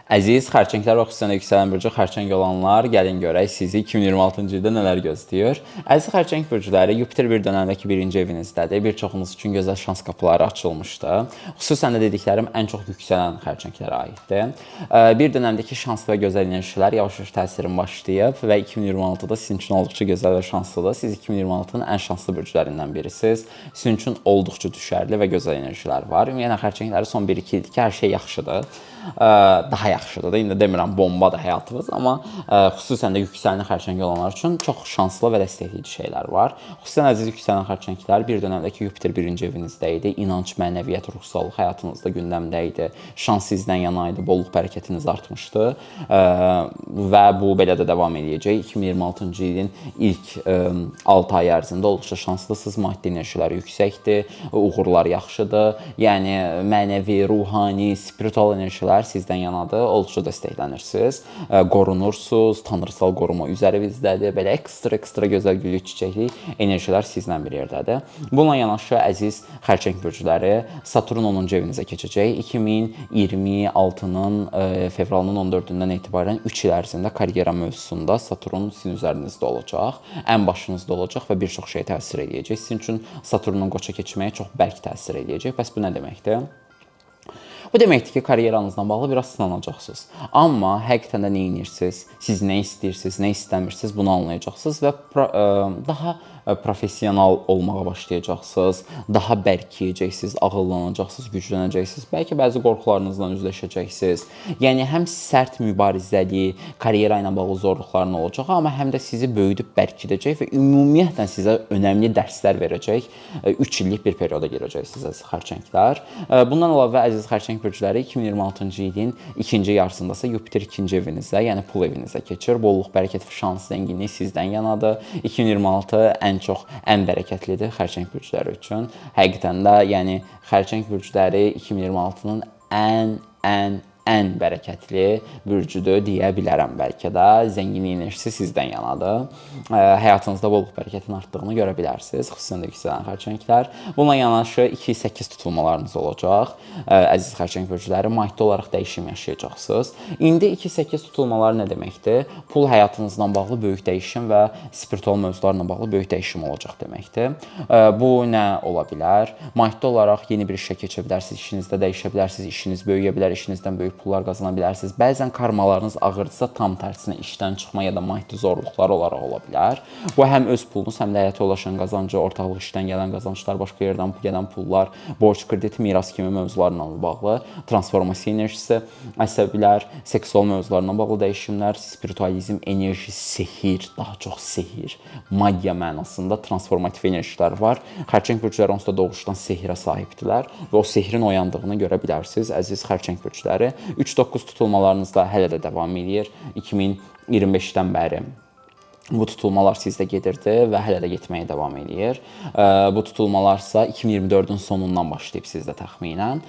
Əziz xərçənglər və xüsusən də yüksələn burcu xərçəng olanlar, gəlin görək sizi 2026-cı ildə nələr gözləyir. Əziz xərçəng burcuları, Yupiter bir dönəmdəki birinci evinizdədir. Bir çoxunuz üçün gözəl şans qapıları açılmışdı. Xüsusən də dediklərim ən çox yüksələn xərçənglərə aiddir. Bir dönəmdəki şanslı və gözəl enerjilər yavaş-yavaş təsirin başlayıb və 2026-da sizin üçün olduqca gözəl və şanslıdır. Siz 2026-nın ən şanslı burcularından birisiniz. Sizin üçün olduqca düşərli və gözəl enerjilər var. Ümumiyyətlə xərçəngləri son 1-2 ildir ki, hər şey yaxşıdır. Daha yaxşıdır da, indi demirəm bombadır həyatınız, amma xüsusən də yüksələn xərçəng olanlar üçün çox şanslı və dəstəkləyici şeylər var. Xüsusən əziz yüksələn xərçənglər, bir dönəmdəki Yupiter birinci evinizdə idi. İnanc, mənəviyyat, ruhsallıq həyatınızda gündəmdə idi. Şans sizdən yana idi, bolluq bərəkətiniz artmışdı və bu belə də davam edəcək. 2026-cı ilin ilk 6 ay ərzində olduqca şanslısınız, maddi enerjilər yüksəkdir, uğurlar yaxşıdır. Yəni mənəvi, ruhani, spiritual enerjilər sizdən yanadır, olduqca dəstəklənirsiniz, qorunursunuz, tanrısal qoruma üzərinizdədir, belə ekstra gözəl gülü çiçəkli enerjilər sizlə bir yerdədir. Bununla yanaşı əziz xərçəng burcuları, Saturn 10-cu evinizə keçəcək. 2026-nın fevralının 14-dən etibarən 3 il ərzində karyera mövzusunda Saturn sizin üzərinizdə olacaq, ən başınızda olacaq və bir çox şey təsir edəcək. Sizin üçün Saturnun qoça keçməyə çox bərk təsir edəcək. Bəs bu nə deməkdir? Bu deməkdir ki, karyeranızla bağlı biraz sınanacaqsınız. Amma həqiqətən də nə edirsiniz, siz nə istəyirsiniz, nə istəmirsiniz, bunu anlayacaqsınız və daha professional olmağa başlayacaqsınız, daha bərkiyəcəksiniz, ağıllanacaqsınız, güclənəcəksiniz, bəlkə bəzi qorxularınızla üzləşəcəksiniz. Yəni, həm sərt mübarizəli, karyera ilə bağlı zorluqların olacaq, amma həm də sizi böyüdüb bərkidəcək və ümumiyyətlə sizə önəmli dərslər verəcək 3 illik bir perioda girəcəksiniz, əziz xərçənglər. Bundan əlavə, əziz xərçəng burcuları 2026-cı ilin ikinci yarısındasa Yupiter ikinci evinizə, yəni pul evinizə keçir. Bolluq, bərəkət və şans, zənginlik sizdən yanadır. 2026 ən bərəkətlidir xərçəng burcuları üçün. Həqiqətən də, yəni xərçəng burcuları 2026-nın ən bərəkətli burcudur deyə bilərəm bəlkə də. Zənginlik enerjisi sizdən yanadır. Həyatınızda bolluq bərəkətin artdığını görə bilərsiniz, xüsusən də yüksələn xərçənglər. Bununla yanaşı 2-8 tutulmalarınız olacaq. Əziz xərçəng burcuları, maddi olaraq dəyişim yaşayacaqsınız. İndi 2-8 tutulmalar nə deməkdir? Pul həyatınızla bağlı böyük dəyişim və spiritual mövzularla bağlı böyük dəyişim olacaq deməkdir. Bu nə ola bilər? Maddi olaraq yeni bir işə keçə bilərsiniz, işinizdə dəyişə bilərsiniz, işiniz böyüyə bilər, işinizdən böyük pullar qazana bilərsiniz. Bəzən karmalarınız ağırdısa tam tərsinə işdən çıxma ya da maddi zorluqlar olaraq ola bilər. Bu həm öz pulunuz, həm də həyata ulaşan qazancı, ortaqlıq işdən gələn qazanclar, başqa yerdən gələn pullar, borc, kredit, miras kimi mövzularla bağlı transformasiya enerjisi əsə bilər. Seksual mövzularla bağlı dəyişimlər, spiritualizm, enerji, sehir, daha çox sehir, magiya mənasında transformativ enerjilər var. Xərçəng burcuları onsuz da doğuşdan sehirə sahibdirlər və o sehrin oyandığını görə bilərsiniz, əziz xərçəng burcuları. 3-9 tutulmalarınızda hələ də davam edir. 2025-dən bəri bu tutulmalar sizdə gedirdi və hələ də getməyə davam edir. Bu tutulmalarsa 2024-ün sonundan başlayıb sizdə təxminən.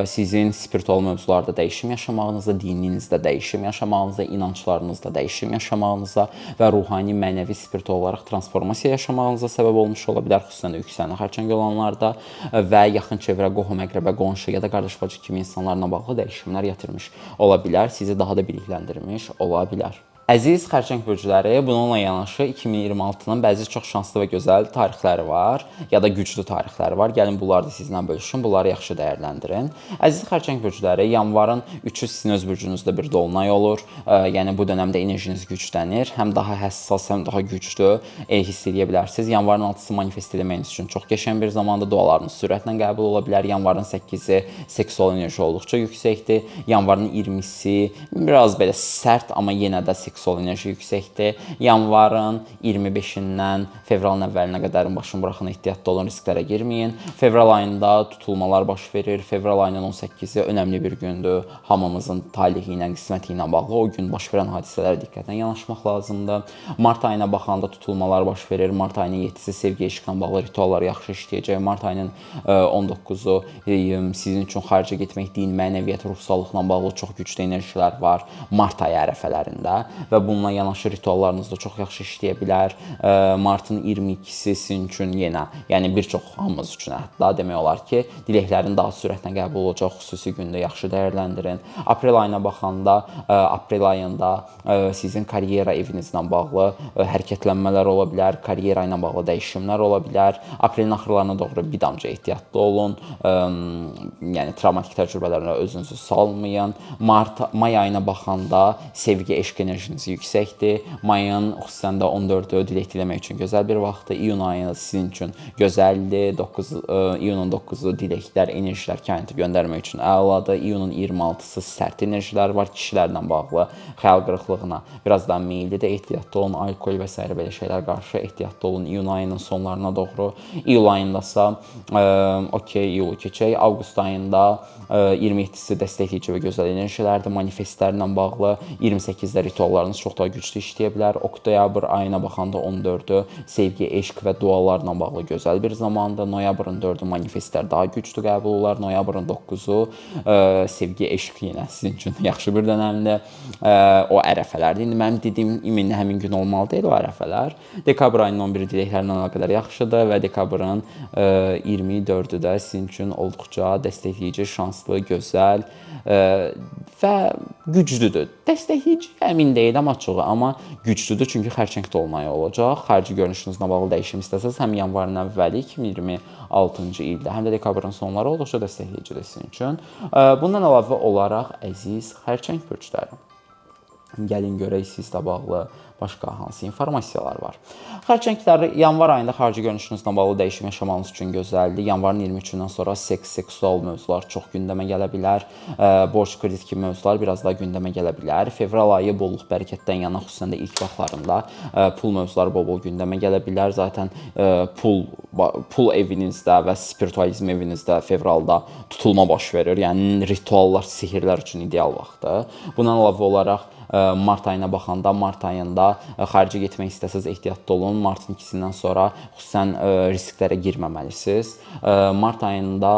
Sizin spiritual mövzularda dəyişim yaşamağınıza, dininizdə dəyişim yaşamağınıza, inanclarınızda dəyişim yaşamağınıza və ruhani, mənəvi, spiritual olaraq transformasiya yaşamağınıza səbəb olmuş ola bilər, xüsusən də yüksələn xərçəng olanlarda və yaxın çevrə, qohum, əqrəbə, qonşu ya da qardaş bacı kimi insanlarla bağlı dəyişimlər gətirmiş ola bilər, sizi daha da bilikləndirmiş ola bilər. Əziz xərçəng burcuları, bununla yanaşı 2026-nın bəzi çox şanslı və gözəl tarixləri var, ya da güclü tarixləri var. Gəlin bunları da sizinlə bölüşün, bunları yaxşı dəyərləndirin. Əziz xərçəng burcuları, yanvarın 3-ü sizin öz burcunuzda bir dolunay olur. Yəni bu dönəmdə enerjiniz güclənir, həm daha həssas, həm daha güclü hiss edə bilərsiniz. Yanvarın 6-sı manifest etməyiniz üçün çox qəşəng bir zamanda, dualarınız sürətlə qəbul ola bilər. Yanvarın 8-i seksual enerji olduqca yüksəkdir. Yanvarın 20-si biraz belə sərt, amma yenə də seksual enerji yüksəkdir. Yanvarın 25-dən fevralın əvvəlinə qədər başın buraxın, ehtiyatlı olun, risklərə girməyin. Fevral ayında tutulmalar baş verir. Fevral ayının 18-i önəmli bir gündür. Hamımızın talihi ilə, qisməti ilə bağlı o gün baş verən hadisələrə diqqətlə yanaşmaq lazımdır. Mart ayına baxanda tutulmalar baş verir. Mart ayının 7-si sevgi eşqlə bağlı rituallar yaxşı işləyəcək. Mart ayının 19-u sizin üçün xaricə getmək, din, mənəviyyat, ruhsallıqla bağlı çox güclü enerjilər var Mart ayı ərəfələrində. və bununla yanaşı rituallarınız da çox yaxşı işləyə bilər. Martın 22-si sizin üçün yenə, yəni bir çox hamımız üçün hətta demək olar ki, diləklərin daha sürətlə qəbul olacaq xüsusi gündə yaxşı dəyərləndirin. Aprel ayına baxanda, aprel ayında sizin karyera evinizlə bağlı hərəkətlənmələr ola bilər, karyera ilə bağlı dəyişimlər ola bilər. Aprelin axırlarına doğru bir damcı ehtiyatlı olun. Yəni travmatik təcrübələrlə özünüzü salmayın. May ayına baxanda sevgi, eşq enerjiniz yüksəkdir. Mayın xüsusən də 14-ü dilək diləmək üçün gözəl bir vaxtdır. İyun ayı sizin üçün gözəldir. İyunun 9-u diləklər, enerjilər kainata göndərmək üçün əladır. İyunun 26-sı sərt enerjilər var kişilərlə bağlı. Xəyal qırıqlığına biraz daha meyillidir. Ehtiyatlı olun, alkol və s. belə şeylər qarşı ehtiyatlı olun iyun ayının sonlarına doğru. İyul ayındasa iyulu keçək. Avqust ayında 27-si dəstəkləyici və gözəl enerjilərdir. Manifestlərlə bağlı 28-də rituallarınız çox daha güclü işləyə bilər. Oktyabr ayına baxanda 14-ü sevgi, eşq və dualarla bağlı gözəl bir zamandır. Noyabrın 4-ü manifestlər daha güclü qəbul olar. Noyabrın 9-u sevgi, eşq yenə sizin üçün yaxşı bir dönəmdir. O ərəfələrdir. İndi mənim dediyim həmin gün olmalı deyil o ərəfələr. Dekabr ayının 11-i diləklərlə əlaqədar yaxşıdır və dekabrın 24-ü də sizin üçün olduqca dəstəkləyici, şanslı, gözəl və güclüdür. Dəstəkləyici əmin deyiləm açığı, amma güclüdür çünki xərçəng dolunayı olacaq. Xarici görünüşünüzlə bağlı dəyişim istəsəz həm yanvarın əvvəli 2026-cı ildə, həm də dekabrın sonları olduqca dəstəkləyicidir sizin üçün. Bundan əlavə olaraq əziz xərçəng bürcləri, gəlin görək sizlə bağlı başqa hansı informasiyalar var. Xərçənglər yanvar ayında xarici görünüşünüzlə bağlı dəyişim yaşamanız üçün gözəldir. Yanvarın 23-dən sonra seks, seksual mövzular çox gündəmə gələ bilər. Borc, kredit kimi mövzular biraz daha gündəmə gələ bilər. Fevral ayı bolluq, bərəkətdən yana, xüsusən də ilk vaxtlarında pul mövzuları bol-bol gündəmə gələ bilər. Zaten pul evinizdə və spiritualizm evinizdə fevralda tutulma baş verir. Yəni rituallar, sihirlər üçün ideal vaxtdır. Bundan əlavə olaraq mart ayına baxanda, mart ayında xarici getmək istəsəz ehtiyatlı olun. Martın 2-sindən sonra xüsusən risklərə girməməlisiniz. Mart ayında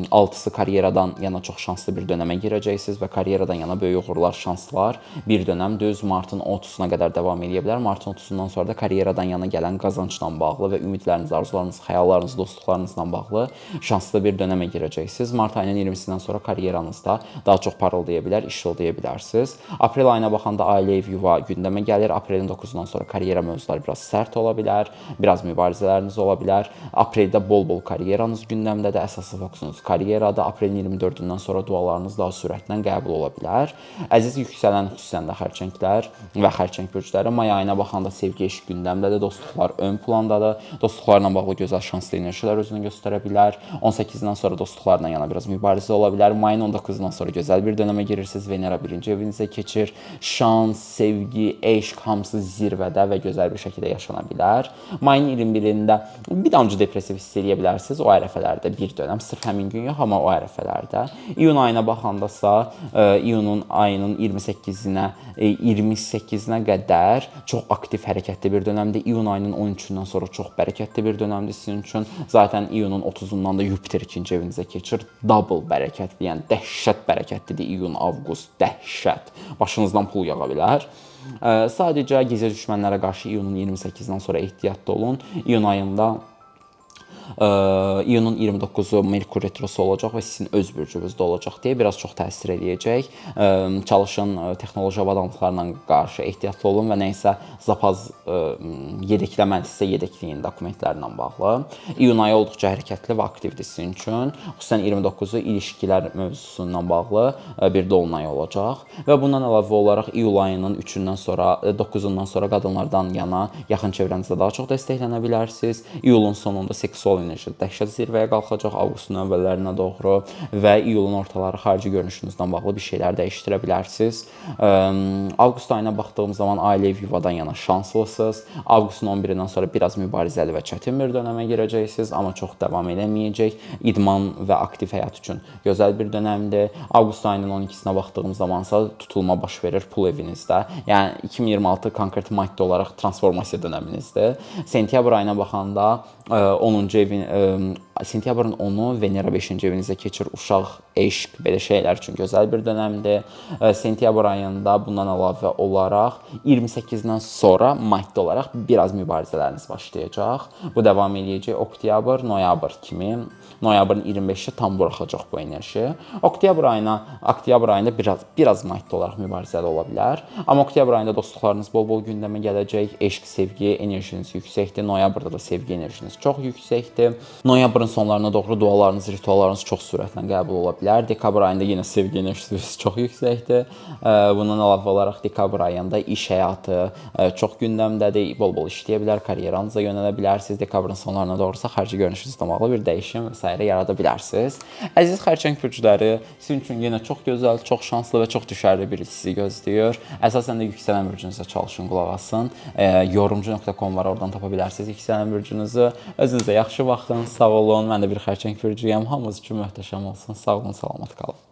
6-sı karyeradan yana çox şanslı bir dönəmə girəcəksiniz və karyeradan yana böyük uğurlar, şanslar bir dönəm düz martın 30-una qədər davam edə bilər. Martın 30-undan sonra da karyeradan yana gələn qazancla bağlı və ümidləriniz, arzularınız, xəyallarınız, dostluqlarınızla bağlı şanslı bir dönəmə girəcəksiniz. Mart ayının 20-sindən sonra karyeranızda daha çox parıldaya bilər, iş yolda bilərsiniz. Aprel ayına baxanda ailə, ev, yuva gündəmə gəlir. Aprelin 9-dan sonra karyera mövzuları biraz sərt ola bilər, biraz mübarizələriniz ola bilər. Apreldə bol-bol karyeranız gündəmdədir, əsaslı fokusunuz karyerada. Aprelin 24-dən sonra dualarınız daha sürətlə qəbul ola bilər. Əziz yüksələn xüsusən də xərçənglər və xərçəng bürcləri, may ayına baxanda sevgi, eşq gündəmdədir, dostluqlar ön plandadır. Dostluqlarla bağlı gözəl şanslı enerjilər özünü göstərə bilər. 18-dən sonra dostluqlarla yana biraz mübarizə ola bilər. Mayın 19-dan sonra gözəl bir dönəmə girirsiniz. Venera 1-ci evinizə keçir. Şans, sevgi, eşq hamısı zirvədə və gözəl bir şəkildə yaşana bilər. Mayın 21-də bir damcı depressiv hiss edə bilərsiniz. O ərəfələrdə bir dönəm, sırf həmin gün yox, amma o ərəfələrdə. İyun ayına baxandasa, iyunun ayının 28-nə qədər çox aktiv, hərəkətli bir dönəmdir. İyun ayının 13-dən sonra çox bərəkətli bir dönəmdir sizin üçün. Zaten iyunun 30-undan da Jupiter 2-ci evinizə keçir. Double bərəkətli, yəni dəhşət bərəkətlidir iyun, avqust, dəhşət. Başınızdan pul yağa bilər. Sadəcə gizli düşmənlərə qarşı iyunun 28-dən sonra ehtiyatlı olun. İyun ayında iyunun 29-u Merkur retrosu olacaq və sizin öz bürcünüzdə olacaq deyə biraz çox təsir edəcək. Çalışın, texnoloji avadanlıqlarla qarşı ehtiyatlı olun və nəysə zapaz yedəkləməlisinizsə yedəkləyin dokumentlərlə bağlı. İyun ayı olduqca hərəkətli və aktivdir sizin üçün. Xüsusən 29-u ilişkilər mövzusundan bağlı bir dolunay olacaq və bundan əlavə olaraq iyul ayının 3-ündən sonra, 9-undan sonra qadınlardan yana yaxın çevrənizdə daha çox dəstəklənə bilərsiniz. İyulun sonunda seksual enerji dəhşət zirvəyə qalxacaq avqustun əvvəllərinə doğru və iyulun ortaları xarici görünüşünüzdən bağlı bir şeylər dəyişdirə bilərsiniz. Avqust ayına baxdığım zaman ailə, ev, yuvadan yana şanslısınız. Avqustun 11-dən sonra biraz mübarizəli və çətin bir dönəmə girəcəksiniz, amma çox davam eləməyəcək. İdman və aktiv həyat üçün gözəl bir dönəmdir. Avqust ayının 12-sinə baxdığım zamansa tutulma baş verir pul evinizdə. Yəni 2026 konkret maddi olaraq transformasiya dönəminizdir. Sentyabr ayına baxanda 10-cu evin Sentyabrın 10-u Venera 5-ci evinizdə keçir. Uşaq, eşq, belə şeylər üçün gözəl bir dönəmdir. Sentyabr ayında bundan əlavə olaraq 28-dən sonra maddi olaraq biraz mübarizələriniz başlayacaq. Bu davam eləyəcək oktyabr, noyabr kimi. Noyabrın 25-i tam buraxacaq bu enerji. Oktyabr ayında biraz maddi olaraq mübarizəli ola bilər. Amma oktyabr ayında dostluqlarınız bol-bol gündəmə gələcək. Eşq, sevgi enerjiniz yüksəkdir. Noyabrda da sevgi enerjiniz çox yüksəkdir. Noyabrın sonlarına doğru dualarınız, rituallarınız çox sürətlə qəbul ola bilər. Dekabr ayında yenə sevgi enerjiniz çox yüksəkdir. Bundan əlavə olaraq dekabr ayında iş həyatı çox gündəmdədir. Bol-bol işləyə bilər, karyeranıza yönələ bilərsiniz. Dekabrın sonlarına doğrusa xarici görünüşünüzlə bağlı bir dəyişim və s. yarada bilərsiniz. Əziz xərçəng bürcləri, sizin üçün yenə çox gözəl, çox şanslı və çox düşərli bir il sizi gözləyir. Əsasən də yüksələn bürcünüzə çalışın, qulaq asın. Yorumcu.com var, oradan tapa bilərsiniz yüksələn bürcünüzü. Özünüzə yaxşı baxın, sağ olun. Mən də bir xərçəng bürcüyəm. Hamınız üçün möhtəşəm olsun. Sağ olun, salamat qalın.